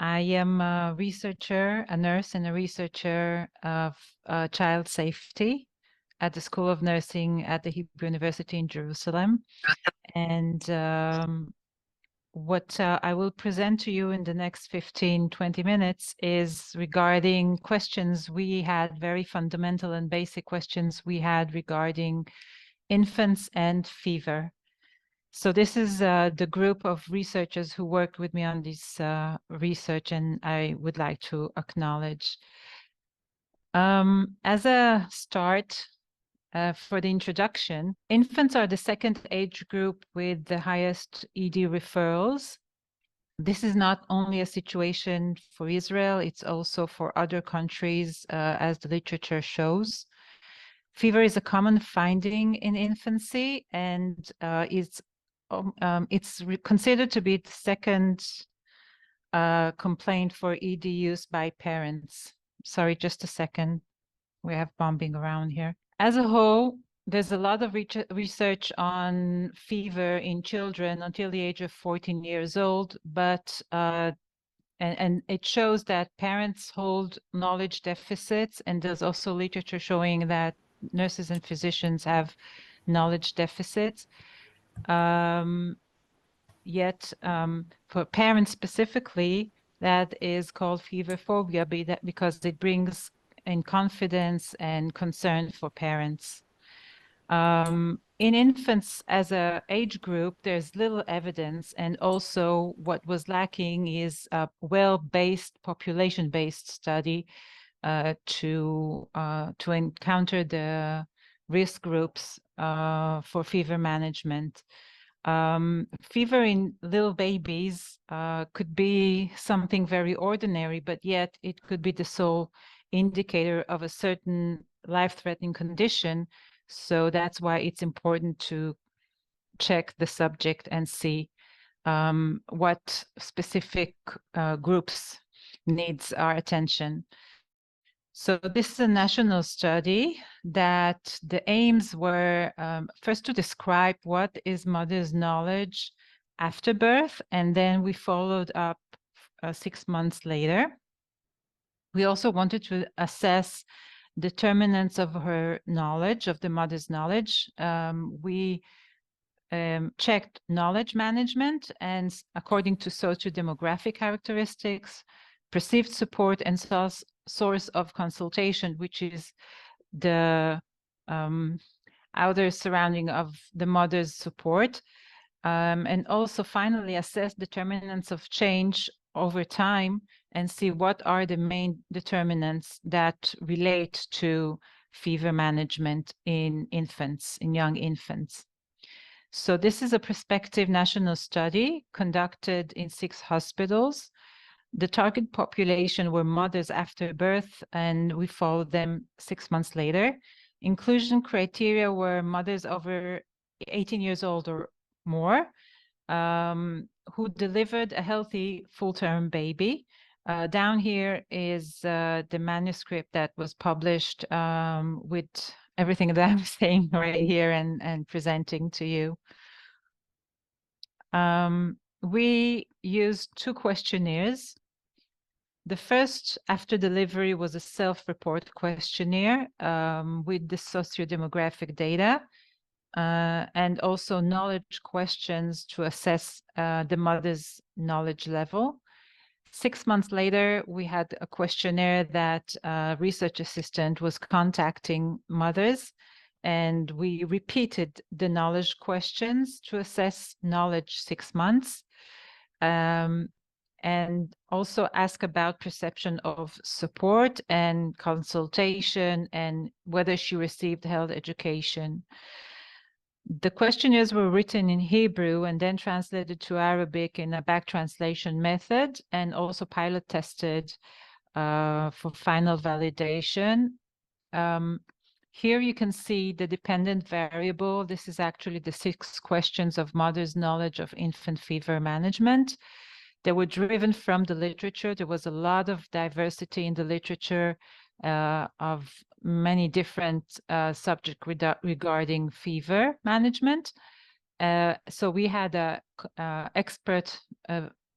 I am a researcher, a nurse and a researcher of child safety at the School of Nursing at the Hebrew University in Jerusalem. And what I will present to you in the next 15-20 minutes is regarding questions we had, very fundamental and basic questions we had regarding infants and fever. So this is the group of researchers who worked with me on this research, and I would like to acknowledge. As a start for the introduction, infants are the second age group with the highest ED referrals. This is not only a situation for Israel, it's also for other countries, as the literature shows. Fever is a common finding in infancy, and it's considered to be the second complaint for ED use by parents. Sorry, just a second. We have bombing around here. As a whole, there's a lot of research on fever in children until the age of 14 years old, but and it shows that parents hold knowledge deficits, and there's also literature showing that nurses and physicians have knowledge deficits. Yet for parents specifically, that is called fever phobia, because it brings in confidence and concern for parents. In infants as a age group, there's little evidence, and also what was lacking is a well-based, population-based study to encounter the risk groups for fever management. Fever in little babies could be something very ordinary, but yet it could be the sole indicator of a certain life-threatening condition. So that's why it's important to check the subject and see what specific groups needs our attention. So this is a national study that the aims were first to describe what is mother's knowledge after birth, and then we followed up 6 months later. We also wanted to assess determinants of her knowledge, of the mother's knowledge. We checked knowledge management, and according to socio-demographic characteristics, perceived support and source of consultation, which is the outer surrounding of the mother's support, and also finally assess determinants of change over time and see what are the main determinants that relate to fever management in infants, in young infants. So this is a prospective national study conducted in 6 hospitals. The target population were mothers after birth, and we followed them 6 months later. Inclusion criteria were mothers over 18 years old or more, who delivered a healthy full-term baby. Down here is the manuscript that was published with everything that I'm saying right here and presenting to you. We used 2 questionnaires. The first after delivery was a self-report questionnaire with the socio-demographic data and also knowledge questions to assess the mother's knowledge level. 6 months later, we had a questionnaire that a research assistant was contacting mothers, and we repeated the knowledge questions to assess knowledge 6 months. And also ask about perception of support and consultation and whether she received health education. The questionnaires were written in Hebrew and then translated to Arabic in a back translation method, and also pilot tested for final validation. Here you can see the dependent variable. This is actually the 6 questions of mother's knowledge of infant fever management. They were driven from the literature. There was a lot of diversity in the literature of many different subjects regarding fever management. So we had a expert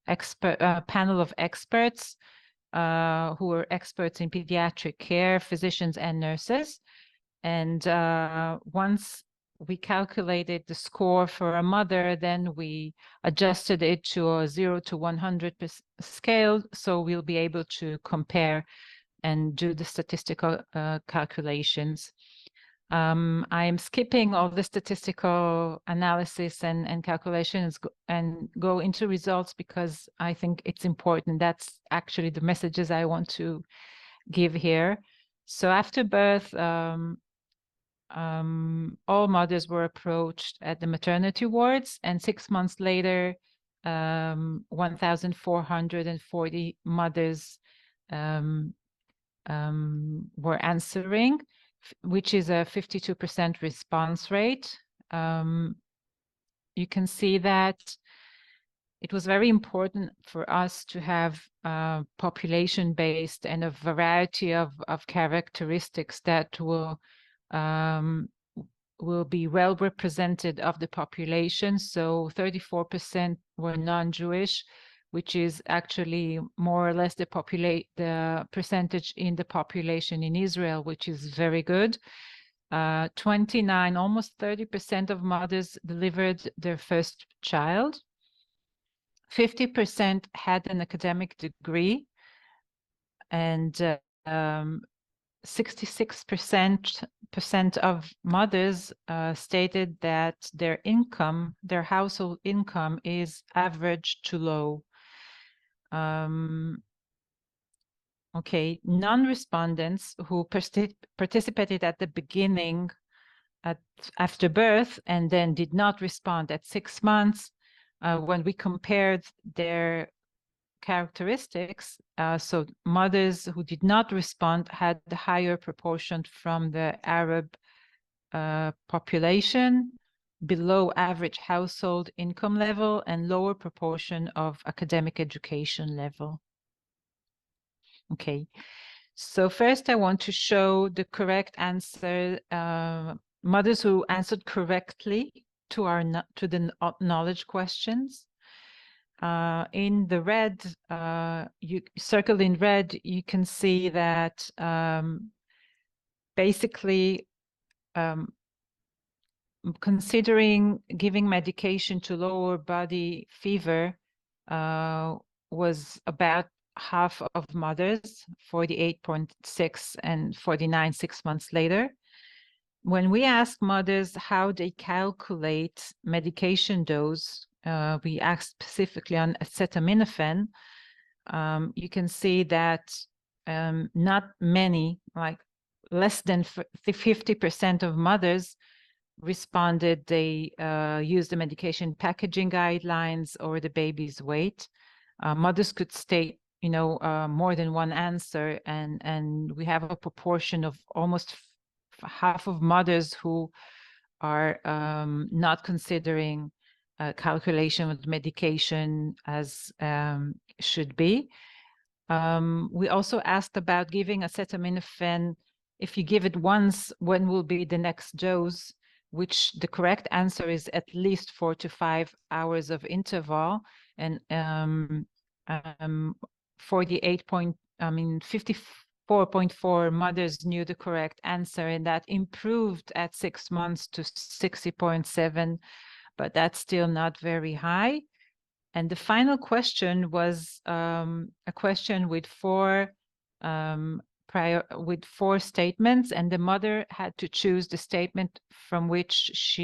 panel of experts who are experts in pediatric care, physicians and nurses. And once we calculated the score for a mother, then we adjusted it to a 0 to 100 scale, so we'll be able to compare and do the statistical calculations. I am skipping all the statistical analysis and calculations and go into results because I think it's important. That's actually the messages I want to give here. So after birth, all mothers were approached at the maternity wards, and 6 months later, 1,440 mothers were answering, which is a 52% response rate. You can see that it was very important for us to have population-based and a variety of characteristics that will be well represented of the population. So 34% were non-Jewish, which is actually more or less the percentage in the population in Israel, which is very good. 29, almost 30% of mothers delivered their first child. 50% had an academic degree, and 66% of mothers stated that their income, their household income, is average to low. Okay, non-respondents who participated at the beginning after birth and then did not respond at 6 months, when we compared their characteristics, so mothers who did not respond had the higher proportion from the Arab population, below average household income level, and lower proportion of academic education level. Okay, so first I want to show the correct answer, mothers who answered correctly to the knowledge questions. In the red, you circled in red, you can see that basically considering giving medication to lower body fever was about half of mothers, 48.6 and 49 6 months later. When we ask mothers how they calculate medication dose, we asked specifically on acetaminophen. You can see that not many, like less than 50% of mothers responded. They used the medication packaging guidelines or the baby's weight. Mothers could state, more than one answer, and we have a proportion of almost half of mothers who are not considering calculation with medication as should be. We also asked about giving acetaminophen. If you give it once, when will be the next dose? Which the correct answer is at least 4 to 5 hours of interval, and 54.4 mothers knew the correct answer, and that improved at 6 months to 60.7, but that's still not very high. And the final question was a question with four statements, and the mother had to choose the statement from which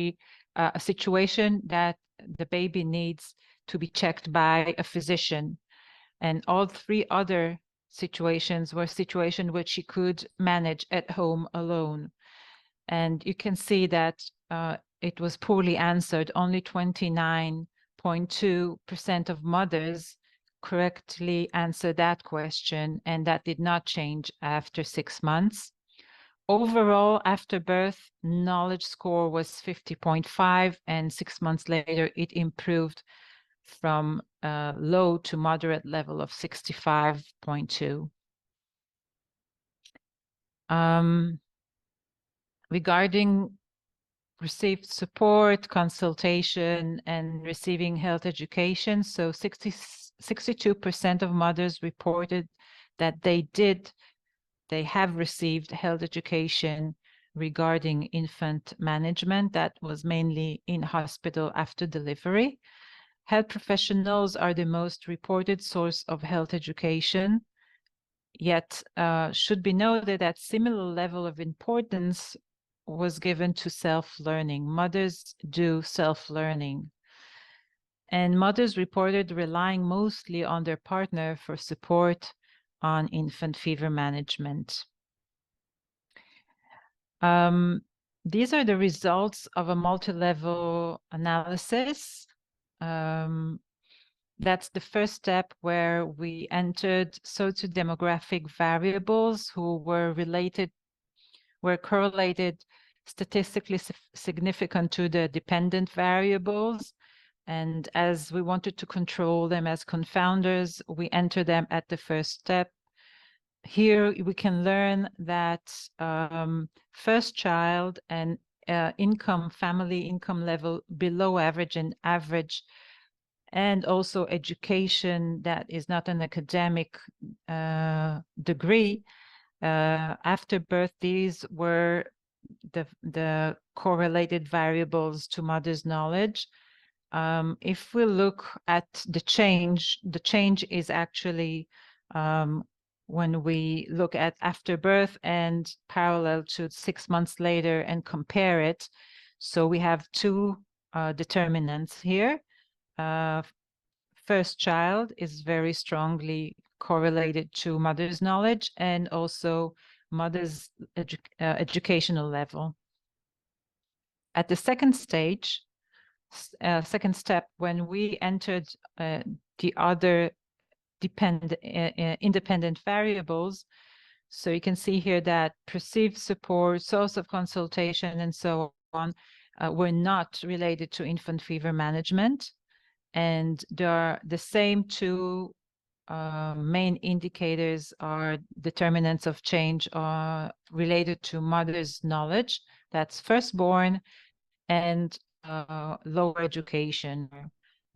a situation that the baby needs to be checked by a physician. And all 3 other situations were situations which she could manage at home alone. And you can see that it was poorly answered. Only 29.2% of mothers correctly answered that question, and that did not change after 6 months. Overall, after birth, knowledge score was 50.5, and 6 months later, it improved from low to moderate level of 65.2. Regarding received support, consultation, and receiving health education, so 66% 62% of mothers reported that they have received health education regarding infant management. That was mainly in hospital after delivery. Health professionals are the most reported source of health education, yet should be noted that similar level of importance was given to self-learning. Mothers do self-learning. And mothers reported relying mostly on their partner for support on infant fever management. These are the results of a multi-level analysis. That's the first step where we entered socio-demographic variables who were correlated statistically significant to the dependent variables. And as we wanted to control them as confounders, we enter them at the first step. Here we can learn that first child and family income level below average and average, and also education that is not an academic degree. After birth, these were the correlated variables to mother's knowledge. If we look at the change is actually when we look at after birth and parallel to 6 months later and compare it. So we have two determinants here. First child is very strongly correlated to mother's knowledge and also mother's educational level. At the second stage, second step, when we entered the other independent variables, so you can see here that perceived support, source of consultation, and so on were not related to infant fever management. And there are the same two main indicators are determinants of change related to mother's knowledge. That's firstborn and lower education,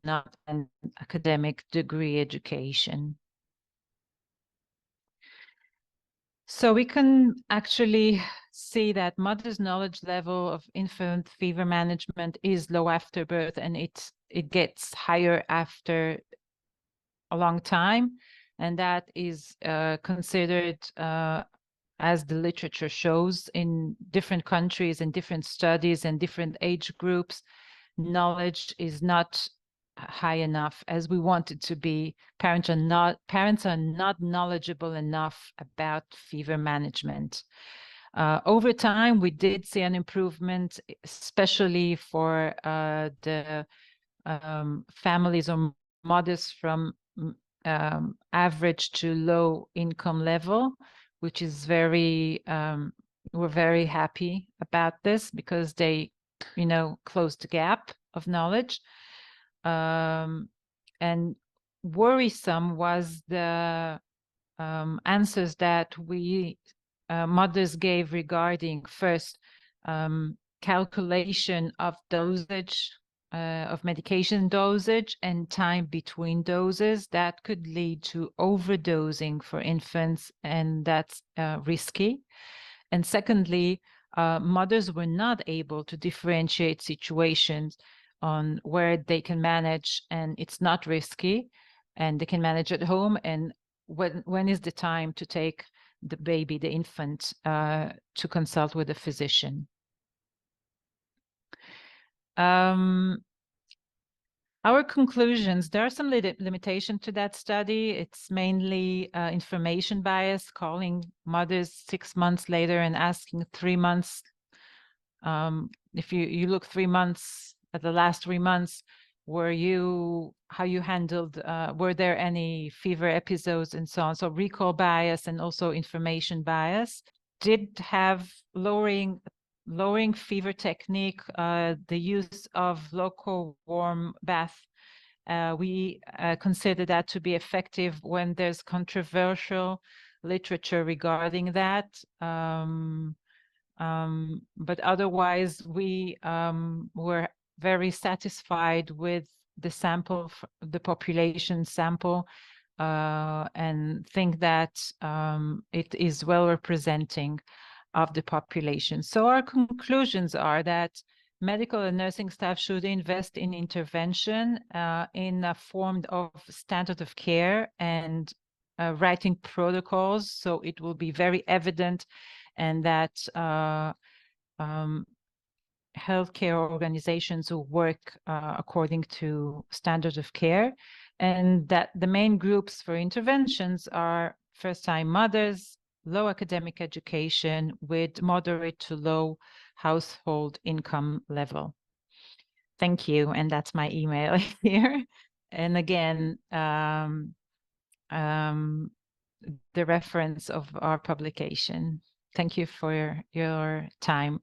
not an academic degree education. So we can actually see that mother's knowledge level of infant fever management is low after birth, and it gets higher after a long time, and that is considered as the literature shows in different countries and different studies and different age groups, knowledge is not high enough as we want it to be. Parents are not knowledgeable enough about fever management. Over time, we did see an improvement, especially for the families or mothers from average to low income level, which is we're very happy about this because they, closed the gap of knowledge. And worrisome was the answers that we mothers gave regarding first calculation of dosage, of medication dosage and time between doses that could lead to overdosing for infants, and that's risky. And secondly, mothers were not able to differentiate situations on where they can manage and it's not risky and they can manage at home, and when is the time to take the baby, the infant, to consult with a physician. Our conclusions, there are some limitation to that study. It's mainly information bias, calling mothers 6 months later and asking 3 months. If you look 3 months at the last 3 months, how you handled, were there any fever episodes and so on? So recall bias and also information bias. Did have lowering fever technique, the use of local warm bath. We consider that to be effective when there's controversial literature regarding that. But otherwise, we were very satisfied with the sample, the population sample, and think that it is well representing of the population. So our conclusions are that medical and nursing staff should invest in intervention in a form of standard of care and writing protocols, so it will be very evident, and that healthcare organizations will work according to standard of care, and that the main groups for interventions are first-time mothers, low academic education with moderate to low household income level. Thank you, and that's my email here. And again, the reference of our publication. Thank you for your time.